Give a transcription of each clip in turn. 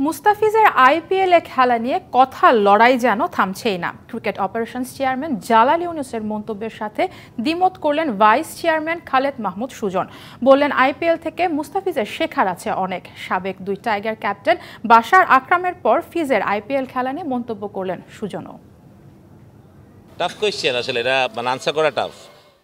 মুস্তাফিজের আইপিএলে খেলা নিয়ে কথার লড়াই যেন থামছেই না। ক্রিকেট অপারেশনস চেয়ারম্যান জালাল ইউনুসের মন্তব্যের সাথে দ্বিমত করলেন ভাইস চেয়ারম্যান খালেদ মাহমুদ সুজন। বললেন আইপিএল থেকে মুস্তাফিজের শেখার আছে অনেক। সাবেক 2 টাইগার ক্যাপ্টেন বাশার আকরামের পর ফিজের আইপিএল খেলা নিয়ে মন্তব্য করলেন সুজনও। টাফ কোয়েশ্চেন, আসলে এটা আনসার করা টাফ।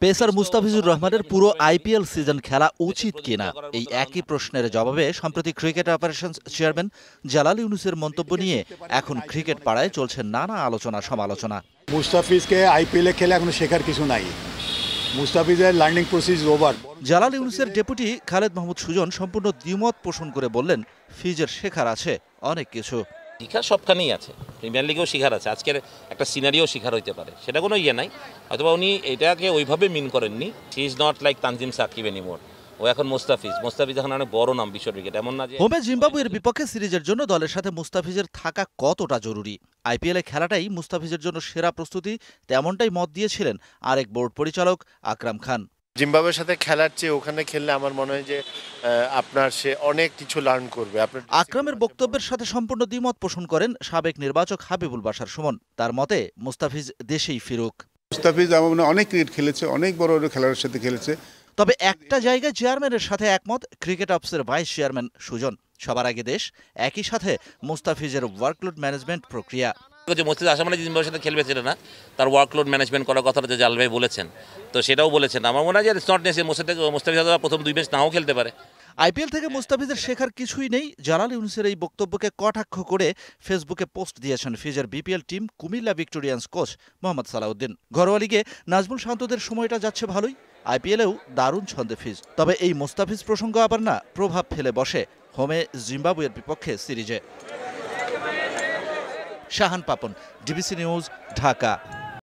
পেসার মুস্তাফিজুর রহমানের পুরো আইপিএল সিজন খেলা উচিত কিনা, এই একই প্রশ্নের জবাবে সম্প্রতি ক্রিকেট অপারেশনস চেয়ারম্যান জালাল ইউনুসের মন্তব্য নিয়ে এখন ক্রিকেট পাড়ায় চলছে নানা আলোচনা সমালোচনা। মুস্তাফিজকে আইপিএলে খেলে এখন শেখার কিছু নাই। মুস্তাফিজের লার্নিং প্রসেস ওভার। জালাল ইউনুসের ডেপুটি খালেদ মাহমুদ সুজন সম্পূর্ণ দ্বিমত পোষণ করে বললেন, ফিজের শেখার আছে অনেক কিছু। শিখার সবখানেই আছে, প্রিমিয়ার লিগেও শিখার আছে, আজকের একটা সিনারিও শিখার হইতে পারে, সেটা কোনো ইয়ে নাই। অথবা উনি এটাকে ওইভাবে মিন করেননি। She is not like Tanzim Sakib anymore. ও এখন মুস্তাফিজ এখন অনেক বড় নাম বিশ্ব ক্রিকেট, এমন না যে। হোমে জিম্বাবুয়ের বিপক্ষে সিরিজের জন্য দলের সাথে মুস্তাফিজের থাকা কতটা জরুরি, আইপিএলে খেলাটাই মুস্তাফিজের জন্য সেরা প্রস্তুতি, তেমনটাই মত দিয়েছিলেন আরেক বোর্ড পরিচালক আকরাম খান। জিম্বাবুয়ের সাথে খেলার চেয়ে ওখানে খেললে আমার মনে হয় যে আপনার সে অনেক কিছু লার্ন করবে। আকরামের বক্তব্যের সাথে সম্পূর্ণ দ্বিমত পোষণ করেন সাবেক নির্বাচক হাবিবুল বাশার সুমন। তার মতে মুস্তাফিজ দেশেই ফিরুক। মুস্তাফিজ অনেক ক্রিকেট খেলেছে, অনেক বড় বড় খেলোয়াড়ের সাথে খেলেছে। তবে একটা জায়গায় চেয়ারম্যানের সাথে একমত ক্রিকেট অফিসের ভাইস চেয়ারম্যান সুজন। সবার আগে দেশ, একই সাথে মুস্তাফিজের ওয়ার্কলোড ম্যানেজমেন্ট প্রক্রিয়া। মুস্তাফিজ আসা মানে জিম্বাবুয়ের সাথে খেলবে সেটা না, তার ওয়ার্কলোড ম্যানেজমেন্ট করার কথাটা যে জাল ভাই বলেছেন, তো সেটাও বলেছেন। আমার মনে হয় যে ইটস নট নেসেসারি। মুস্তাফিজ প্রথম 2 ম্যাচ নাও খেলতে পারে। আইপিএল থেকে মুস্তাফিজের শেখার কিছুই নেই, জালাল ইউনুসের এই বক্তব্যকে কটাক্ষ করে ফেসবুকে পোস্ট দিয়েছেন ফিজের BPL team Comilla Victorians coach Mohammad Salauddin. ঘরোয়া লিগে নাজমুল শান্তদের সময়টা যাচ্ছে ভালোই, আইপিএলেও দারুণ ছন্দে ফিজ। তবে এই মুস্তাফিজ প্রসঙ্গ আবার না প্রভাব ফেলে বসে হোমে জিম্বাবুয়ের বিপক্ষে সিরিজে। Shahan Papon, DBC news, Dhaka.